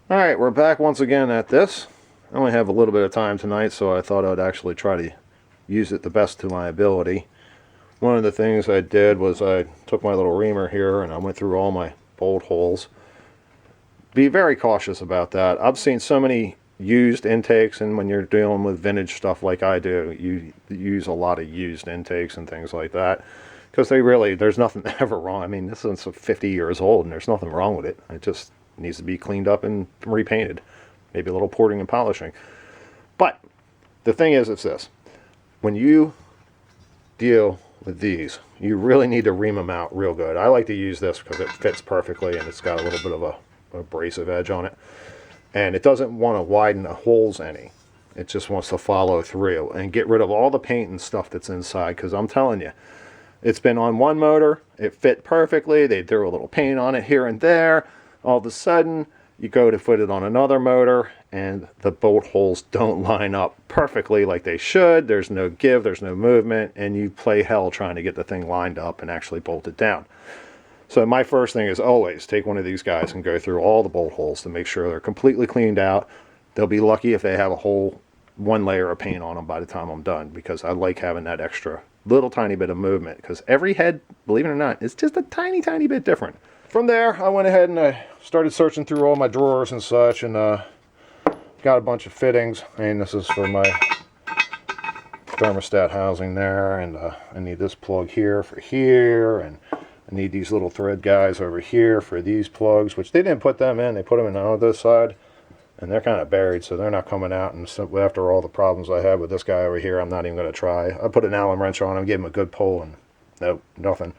Alright, we're back once again at this. I only have a little bit of time tonight, so I thought I'd actually try to use it the best to my ability. One of the things I did was I took my little reamer here and I went through all my bolt holes. Be very cautious about that. I've seen so many used intakes, and when you're dealing with vintage stuff like I do, you use a lot of used intakes and things like that. Because there's nothing ever wrong. I mean, this is 50 years old and there's nothing wrong with it. It just needs to be cleaned up and repainted. Maybe a little porting and polishing. But the thing is, it's this. When you deal with these, you really need to ream them out real good. I like to use this because it fits perfectly and it's got a little bit of a abrasive edge on it. And it doesn't want to widen the holes any. It just wants to follow through and get rid of all the paint and stuff that's inside. Because I'm telling you, it's been on one motor, it fit perfectly, they threw a little paint on it here and there. All of a sudden, you go to put it on another motor, and the bolt holes don't line up perfectly like they should. There's no give, there's no movement, and you play hell trying to get the thing lined up and actually bolt it down. So my first thing is always take one of these guys and go through all the bolt holes to make sure they're completely cleaned out. They'll be lucky if they have a whole one layer of paint on them by the time I'm done, because I like having that extra little tiny bit of movement, because every head, believe it or not, is just a tiny bit different. From there, I went ahead and I started searching through all my drawers and such, and got a bunch of fittings. And this is for my thermostat housing there, and I need this plug here for here, and I need these little thread guys over here for these plugs, which they didn't put them in. They put them in on this side, and they're kind of buried, so they're not coming out. And so after all the problems I had with this guy over here, I'm not even going to try. I put an Allen wrench on him, gave him a good pull, and nope, nothing.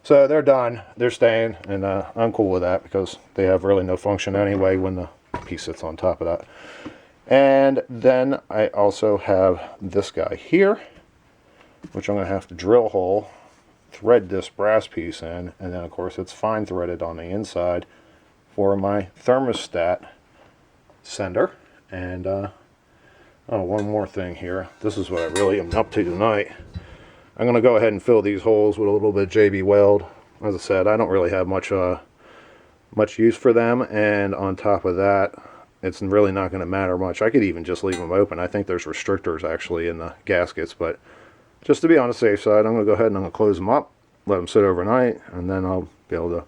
So they're done, they're staying, and I'm cool with that because they have really no function anyway when the piece sits on top of that. And then I also have this guy here, which I'm going to have to drill hole, thread this brass piece in, and then of course it's fine threaded on the inside for my thermostat sender. And oh, one more thing here. This is what I really am up to tonight. I'm going to go ahead and fill these holes with a little bit of JB Weld. As I said, I don't really have much use for them, and on top of that, it's really not going to matter much. I could even just leave them open. I think there's restrictors actually in the gaskets, but just to be on the safe side, I'm going to go ahead and I'm going to close them up, let them sit overnight, and then I'll be able to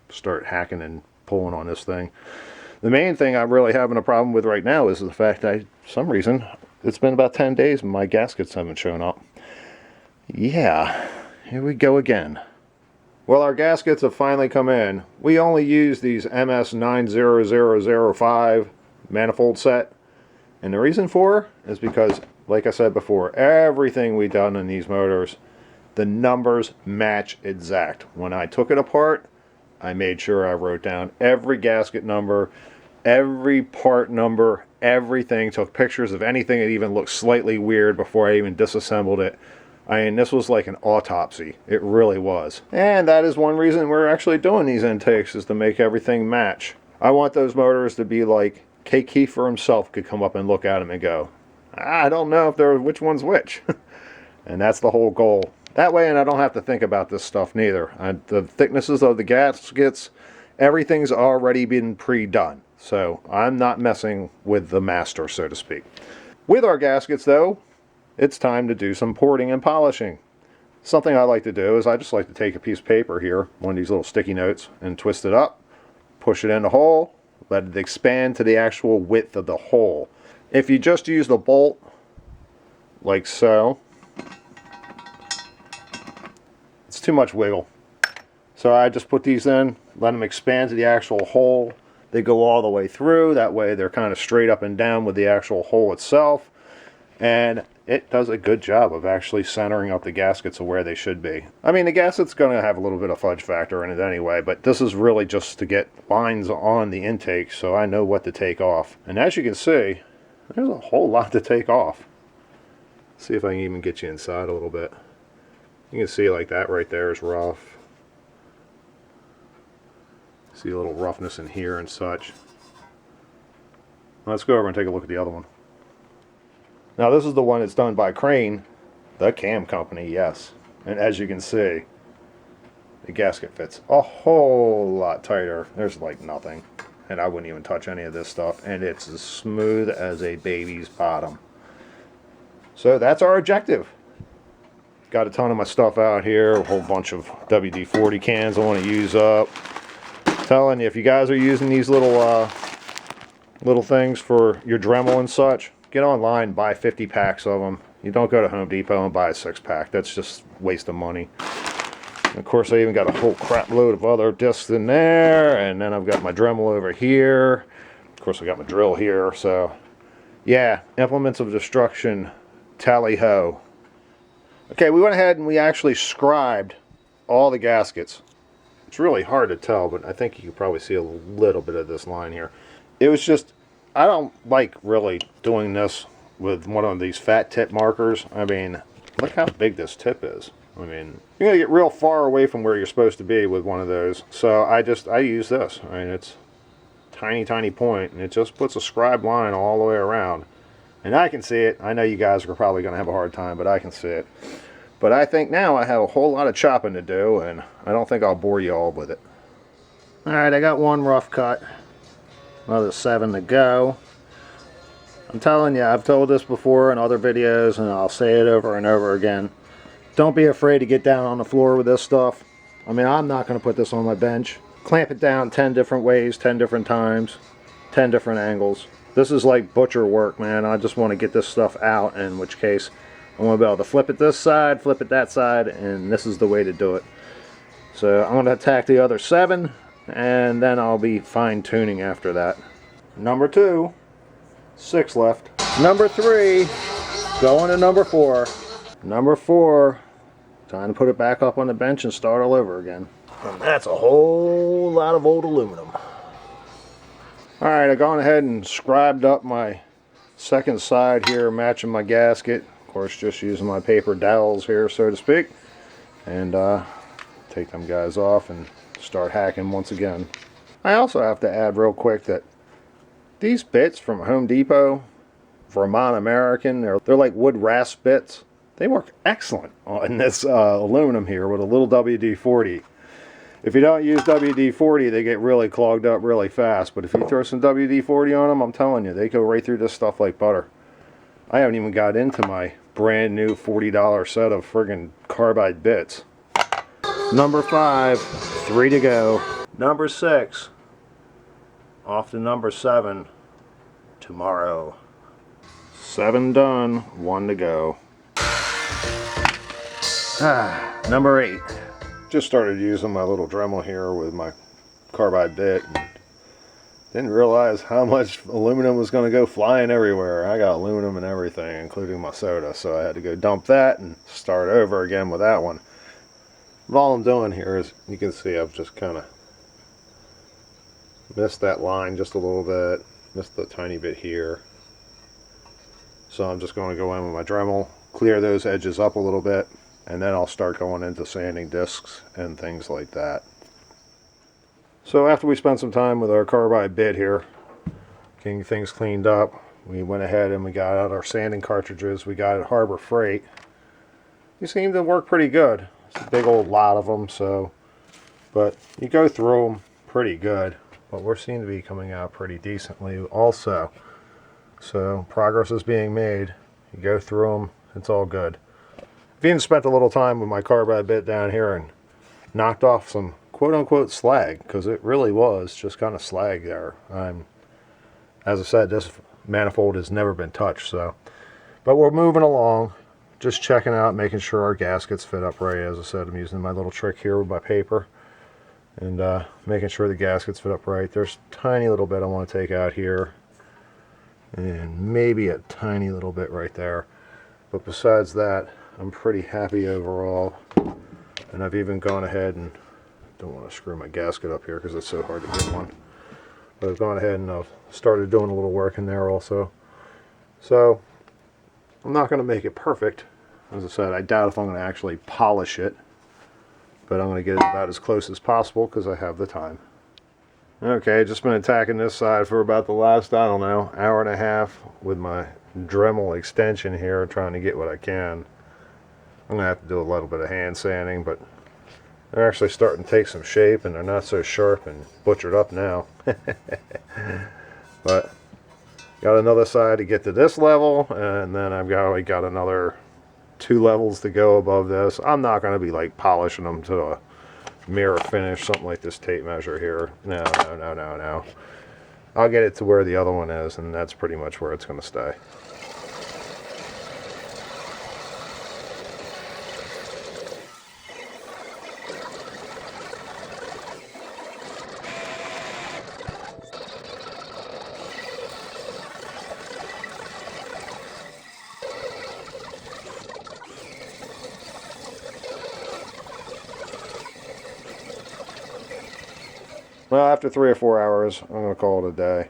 start hacking and pulling on this thing. The main thing I'm really having a problem with right now is the fact that for some reason, it's been about 10 days and my gaskets haven't shown up. Yeah, here we go again. Well, our gaskets have finally come in. We only use these MS90005 manifold set. And the reason for is because, like I said before, everything we've done in these motors, the numbers match exact. When I took it apart, I made sure I wrote down every gasket number, every part number, everything. Took pictures of anything that even looked slightly weird before I even disassembled it. I mean, this was like an autopsy. It really was. And that is one reason we're actually doing these intakes, is to make everything match. I want those motors to be like Kiekhaefer himself could come up and look at them and go, I don't know if they're which one's which. And that's the whole goal. That way, and I don't have to think about this stuff neither. The thicknesses of the gaskets, everything's already been pre-done. So I'm not messing with the master, so to speak. With our gaskets, though, it's time to do some porting and polishing. Something I like to do is I just like to take a piece of paper here, one of these little sticky notes, and twist it up, push it in the hole, let it expand to the actual width of the hole. If you just use the bolt, like so, it's too much wiggle. So I just put these in, let them expand to the actual hole. They go all the way through, that way they're kind of straight up and down with the actual hole itself. And it does a good job of actually centering up the gaskets to where they should be. I mean, the gasket's going to have a little bit of fudge factor in it anyway, but this is really just to get lines on the intake so I know what to take off. And as you can see, there's a whole lot to take off. Let's see if I can even get you inside a little bit. You can see like that right there is rough. See a little roughness in here and such. Let's go over and take a look at the other one. Now this is the one that's done by Crane, the cam company, yes. And as you can see, the gasket fits a whole lot tighter. There's like nothing. and I wouldn't even touch any of this stuff, and it's as smooth as a baby's bottom. So that's our objective. Got a ton of my stuff out here, a whole bunch of WD-40 cans I want to use up. I'm telling you, if you guys are using these little things for your Dremel and such, get online, buy 50 packs of them. You don't go to Home Depot and buy a 6-pack. That's just waste of money. And of course, I even got a whole crap load of other discs in there, and then I've got my Dremel over here. Of course, I got my drill here. So yeah, implements of destruction, tally ho. Okay, we went ahead and we actually scribed all the gaskets. It's really hard to tell, but I think you can probably see a little bit of this line here. It was just, I don't like really doing this with one of these fat tip markers. I mean, look how big this tip is. I mean, you're gonna get real far away from where you're supposed to be with one of those. So I use this. I mean, it's tiny point, and it just puts a scribe line all the way around. And I can see it. I know you guys are probably gonna have a hard time, but I can see it. But I think now I have a whole lot of chopping to do, and I don't think I'll bore you all with it. Alright, I got one rough cut. Another 7 to go. I'm telling you, I've told this before in other videos, and I'll say it over and over again. Don't be afraid to get down on the floor with this stuff. I mean, I'm not going to put this on my bench. Clamp it down 10 different ways, 10 different times, 10 different angles. This is like butcher work, man. I just want to get this stuff out, in which case I want to be able to flip it this side, flip it that side, and this is the way to do it. So I'm going to attack the other 7, and then I'll be fine-tuning after that. Number 2, 6 left. Number 3, going to number 4. Number 4, time to put it back up on the bench and start all over again. And that's a whole lot of old aluminum. Alright, I've gone ahead and scribed up my second side here, matching my gasket. Of course, just using my paper dowels here, so to speak. And take them guys off and start hacking once again. I also have to add real quick that these bits from Home Depot, Vermont American, they're like wood rasp bits. They work excellent on this aluminum here with a little WD-40. If you don't use WD-40, they get really clogged up really fast. But if you throw some WD-40 on them, I'm telling you, they go right through this stuff like butter. I haven't even got into my brand new $40 set of friggin' carbide bits. Number 5, 3 to go. Number 6, off to number 7 tomorrow. 7 done, 1 to go. Number 8. Just started using my little Dremel here with my carbide bit. Didn't realize how much aluminum was going to go flying everywhere. I got aluminum and everything, including my soda, so I had to go dump that and start over again with that one. But all I'm doing here is, you can see I've just kind of missed that line just a little bit, missed the tiny bit here. So I'm just going to go in with my Dremel, clear those edges up a little bit, and then I'll start going into sanding discs and things like that. So after we spent some time with our carbide bit here, getting things cleaned up, we went ahead and we got out our sanding cartridges we got at Harbor Freight. These seem to work pretty good. It's a big old lot of them, so, but you go through them pretty good. But we seem to be coming out pretty decently also. So progress is being made. You go through them, it's all good. I've even spent a little time with my carbide bit down here and knocked off some quote-unquote slag, because it really was just kind of slag there. As I said, this manifold has never been touched, so. But we're moving along, just checking out, making sure our gaskets fit up right. As I said, I'm using my little trick here with my paper and making sure the gaskets fit up right. There's a tiny little bit I want to take out here, and maybe a tiny little bit right there. But besides that, I'm pretty happy overall. And I've even gone ahead and, don't want to screw my gasket up here because it's so hard to get one. But I've gone ahead and I've started doing a little work in there also. So I'm not going to make it perfect. As I said, I doubt if I'm going to actually polish it. But I'm going to get it about as close as possible because I have the time. Okay, just been attacking this side for about the last, I don't know, hour and a half with my Dremel extension here, trying to get what I can. I'm going to have to do a little bit of hand sanding, but They're actually starting to take some shape, and they're not so sharp and butchered up now. But got another side to get to this level, and then I've got another 2 levels to go above this. I'm not going to be like polishing them to a mirror finish, something like this tape measure here. No, no, no, no, no. I'll get it to where the other one is, and that's pretty much where it's going to stay. Well, after 3 or 4 hours, I'm going to call it a day.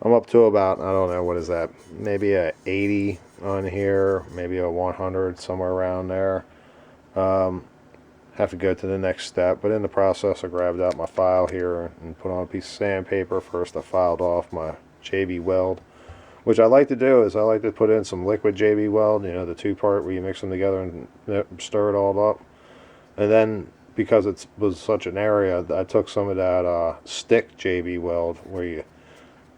I'm up to about, I don't know, what is that? Maybe a 80 on here, maybe a 100, somewhere around there. Have to go to the next step, but in the process I grabbed out my file here and put on a piece of sandpaper. First I filed off my JB weld, which I like to do is I like to put in some liquid JB weld, you know, the 2-part where you mix them together and stir it all up. And then because it was such an area, I took some of that stick JB weld where you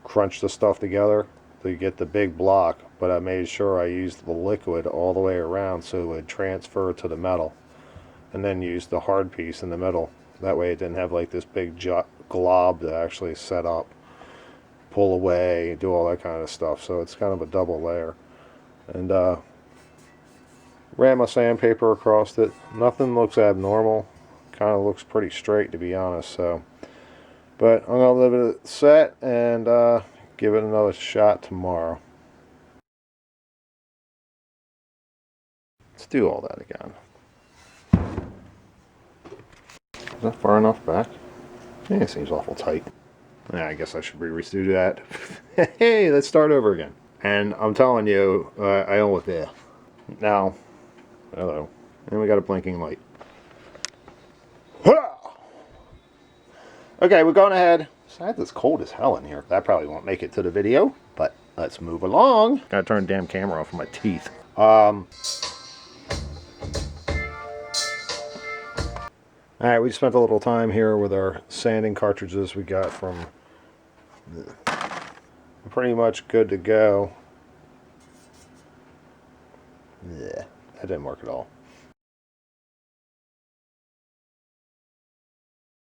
crunch the stuff together to get the big block, but I made sure I used the liquid all the way around so it would transfer to the metal, and then used the hard piece in the middle. That way it didn't have like this big glob to actually set up, pull away, do all that kind of stuff. So it's kind of a double layer. And ran my sandpaper across it. Nothing looks abnormal. Kind of looks pretty straight, to be honest. So, but I'm gonna leave it set and give it another shot tomorrow. Let's do all that again. Is that far enough back? Yeah, it seems awful tight. Yeah, I guess I should redo that. Hey, let's start over again. And I'm telling you, I almost there. Now, hello. And we got a blinking light. Okay, we're going ahead. It's cold as hell in here. That probably won't make it to the video, but let's move along. Gotta turn the damn camera off of my teeth. Alright, we spent a little time here with our sanding cartridges we got from... Pretty much good to go. Yeah, that didn't work at all.